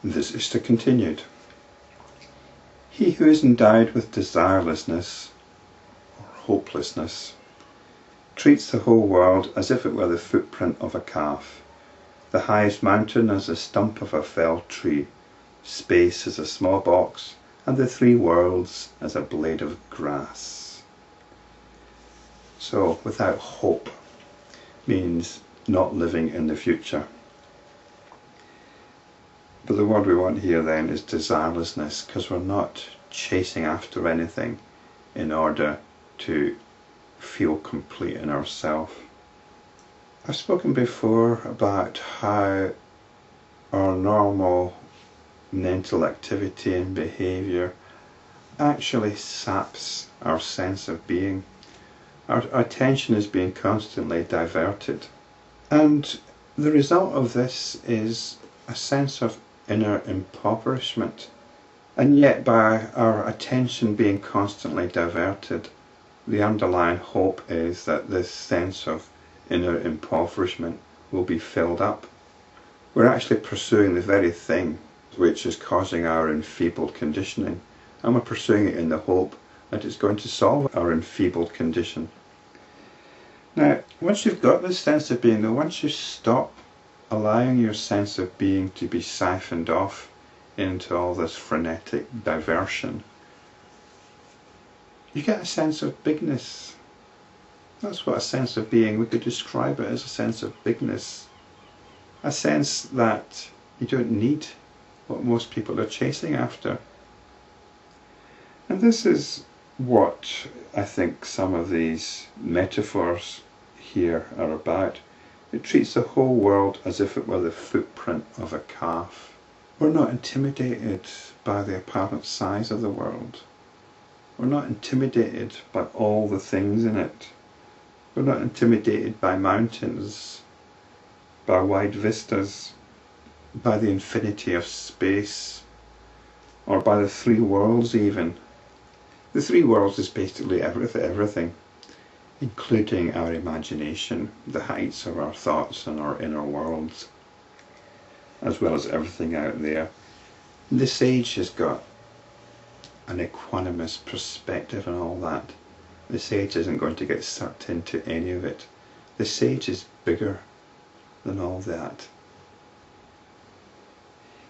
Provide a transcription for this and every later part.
Vasishta continued. He who is endowed with desirelessness or hopelessness treats the whole world as if it were the footprint of a calf, the highest mountain as the stump of a felled tree, space as a small box, and the three worlds as a blade of grass. So, without hope means not living in the future. But the word we want here then is desirelessness, because we're not chasing after anything in order to feel complete in ourselves. I've spoken before about how our normal mental activity and behaviour actually saps our sense of being. Our attention is being constantly diverted, and the result of this is a sense of inner impoverishment. And yet, by our attention being constantly diverted, the underlying hope is that this sense of inner impoverishment will be filled up. We're actually pursuing the very thing which is causing our enfeebled conditioning, and we're pursuing it in the hope that it's going to solve our enfeebled condition. Now, once you've got this sense of being, though, once you stop allowing your sense of being to be siphoned off into all this frenetic diversion, you get a sense of bigness. That's what a sense of being, we could describe it as a sense of bigness. A sense that you don't need what most people are chasing after. And this is what I think some of these metaphors here are about. It treats the whole world as if it were the footprint of a calf. We're not intimidated by the apparent size of the world. We're not intimidated by all the things in it. We're not intimidated by mountains, by wide vistas, by the infinity of space, or by the three worlds even. The three worlds is basically everything, including our imagination, the heights of our thoughts and our inner worlds, as well as everything out there. The sage has got an equanimous perspective and all that. The sage isn't going to get sucked into any of it. The sage is bigger than all that.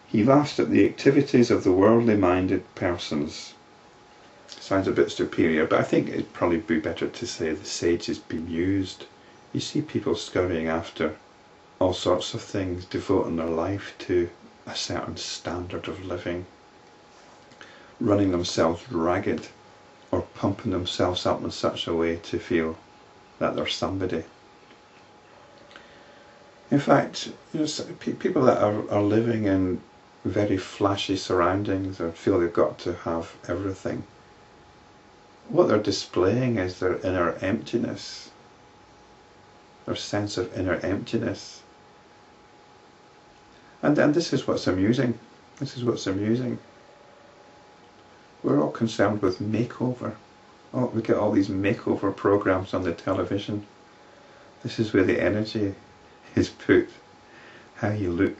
He laughs at the activities of the worldly minded persons. Sounds a bit superior, but I think it'd probably be better to say the sage is bemused. You see people scurrying after all sorts of things, devoting their life to a certain standard of living, running themselves ragged or pumping themselves up in such a way to feel that they're somebody. In fact, people that are living in very flashy surroundings or feel they've got to have everything, what they're displaying is their inner emptiness, their sense of inner emptiness. And this is what's amusing. This is what's amusing. We're all concerned with makeover. Oh, we get all these makeover programs on the television. This is where the energy is put. How you look,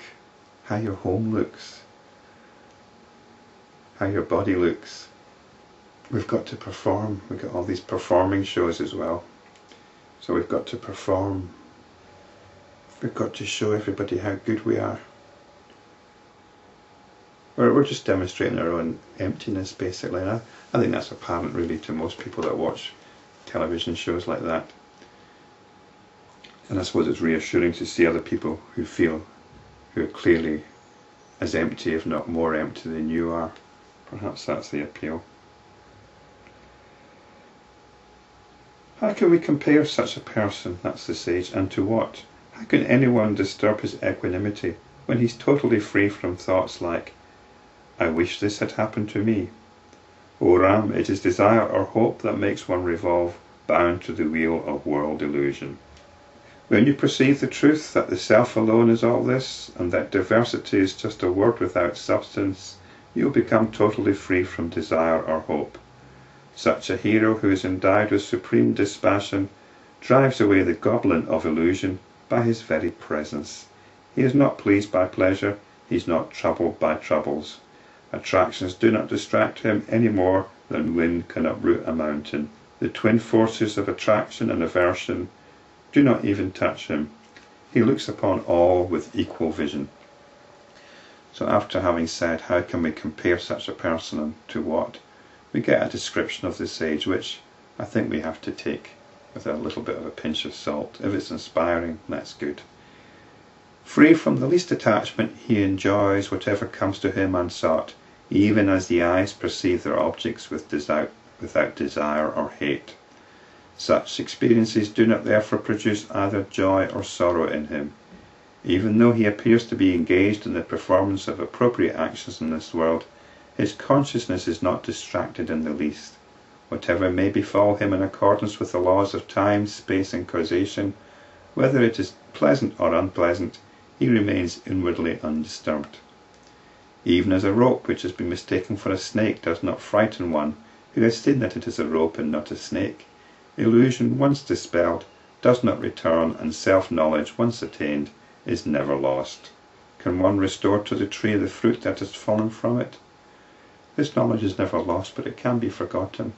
how your home looks, how your body looks. We've got to perform. We've got all these performing shows as well. So we've got to perform. We've got to show everybody how good we are. We're just demonstrating our own emptiness, basically. And I think that's apparent really to most people that watch television shows like that. And I suppose it's reassuring to see other people who are clearly as empty, if not more empty than you are. Perhaps that's the appeal. How can we compare such a person, that's the sage, and to what? How can anyone disturb his equanimity when he's totally free from thoughts like, I wish this had happened to me? O Ram, it is desire or hope that makes one revolve, bound to the wheel of world illusion. When you perceive the truth that the self alone is all this, and that diversity is just a word without substance, you will become totally free from desire or hope. Such a hero who is endowed with supreme dispassion drives away the goblin of illusion by his very presence. He is not pleased by pleasure, he's not troubled by troubles. Attractions do not distract him any more than wind can uproot a mountain. The twin forces of attraction and aversion do not even touch him. He looks upon all with equal vision. So after having said how can we compare such a person to what, we get a description of the sage which I think we have to take with a little bit of a pinch of salt. If it's inspiring, that's good. Free from the least attachment, he enjoys whatever comes to him unsought, even as the eyes perceive their objects without desire or hate. Such experiences do not therefore produce either joy or sorrow in him. Even though he appears to be engaged in the performance of appropriate actions in this world, his consciousness is not distracted in the least. Whatever may befall him in accordance with the laws of time, space and causation, whether it is pleasant or unpleasant, he remains inwardly undisturbed. Even as a rope which has been mistaken for a snake does not frighten one who has seen that it is a rope and not a snake, illusion once dispelled does not return, and self-knowledge once attained is never lost. Can one restore to the tree the fruit that has fallen from it? This knowledge is never lost, but it can be forgotten,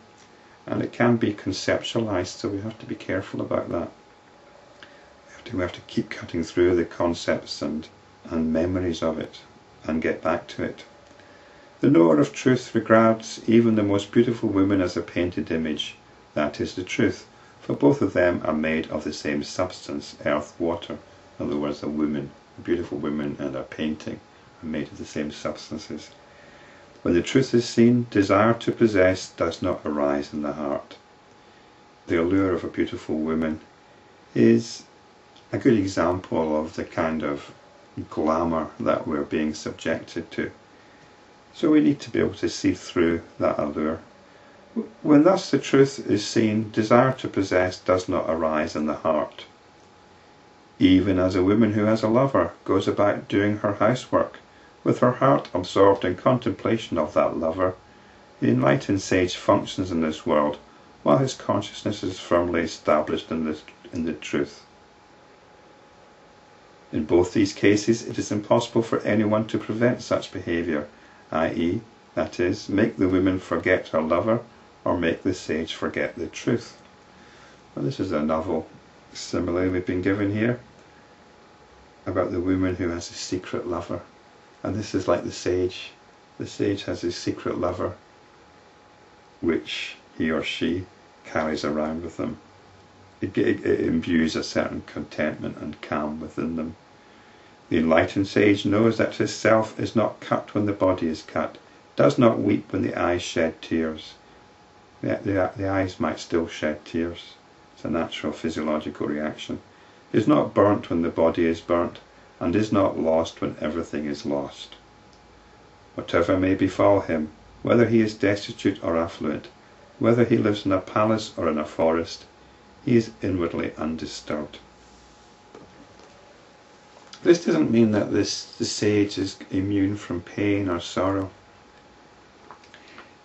and it can be conceptualized, so we have to be careful about that. We have to keep cutting through the concepts and memories of it and get back to it. The knower of truth regards even the most beautiful woman as a painted image. That is the truth, for both of them are made of the same substance, earth, water. In other words, a beautiful woman and a painting are made of the same substances. When the truth is seen, desire to possess does not arise in the heart. The allure of a beautiful woman is a good example of the kind of glamour that we're being subjected to. So we need to be able to see through that allure. When thus the truth is seen, desire to possess does not arise in the heart. Even as a woman who has a lover goes about doing her housework, with her heart absorbed in contemplation of that lover, the enlightened sage functions in this world while his consciousness is firmly established in the truth. In both these cases, it is impossible for anyone to prevent such behaviour, i.e., that is, make the woman forget her lover or make the sage forget the truth. Well, this is a novel simile we've been given here about the woman who has a secret lover, and this is like the sage. The sage has his secret lover which he or she carries around with them. It imbues a certain contentment and calm within them. The enlightened sage knows that his self is not cut when the body is cut, does not weep when the eyes shed tears. The eyes might still shed tears. It's a natural physiological reaction. Is not burnt when the body is burnt, and is not lost when everything is lost. Whatever may befall him, whether he is destitute or affluent, whether he lives in a palace or in a forest, he is inwardly undisturbed. This doesn't mean that the sage is immune from pain or sorrow.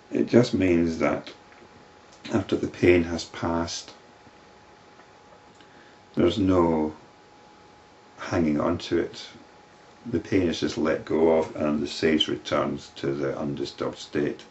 It just means that after the pain has passed, there's no hanging on to it. The pain is just let go of, and the sage returns to the undisturbed state.